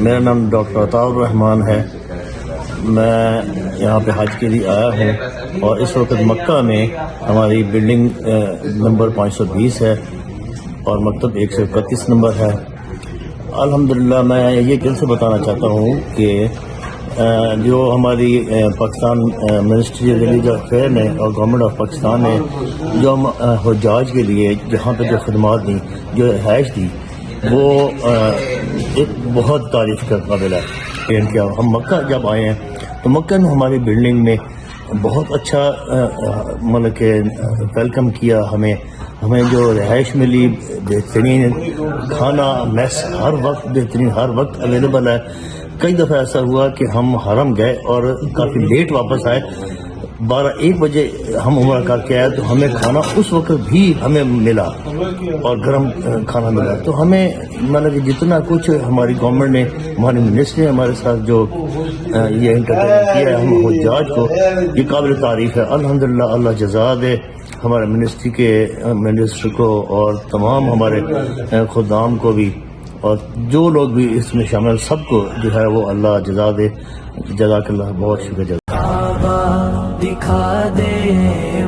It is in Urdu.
میرا نام ڈاکٹر عطاء الرحمان ہے. میں یہاں پہ حج کے لیے آیا ہوں اور اس وقت مکہ میں ہماری بلڈنگ نمبر 520 ہے اور مکتب 131 نمبر ہے. الحمدللہ میں یہ دل سے بتانا چاہتا ہوں کہ جو ہماری Pakistan ministry of religious affair نے اور گورنمنٹ آف پاکستان نے جو ہم حجاج کے لیے جہاں پہ جو خدمات دی، جو رہائش دی، وہ ایک بہت تعریف کا قابل ہے. کہ ہم مکہ جب آئے ہیں تو مکہ میں ہماری بلڈنگ میں بہت اچھا مطلب کہ ویلکم کیا. ہمیں جو رہائش ملی، بہترین کھانا، میس ہر وقت بہترین، ہر وقت اویلیبل ہے. کئی دفعہ ایسا ہوا کہ ہم حرم گئے اور کافی لیٹ واپس آئے، 12-1 بجے ہم عمرہ کر کے آئے تو ہمیں کھانا اس وقت بھی ہمیں ملا اور گرم کھانا ملا. تو ہمیں مطلب کہ جتنا کچھ ہماری گورنمنٹ نے، ہماری منسٹری نے ہمارے ساتھ جو یہ انٹرٹین کیا ہے ہم حجاج کو، یہ قابل تعریف ہے. الحمدللہ، اللہ جزا دے ہمارے منسٹری کے منسٹر کو اور تمام ہمارے خدام کو بھی، اور جو لوگ بھی اس میں شامل، سب کو جو ہے وہ اللہ جزا دے. جزاک اللہ، بہت شکریہ. دکھا دے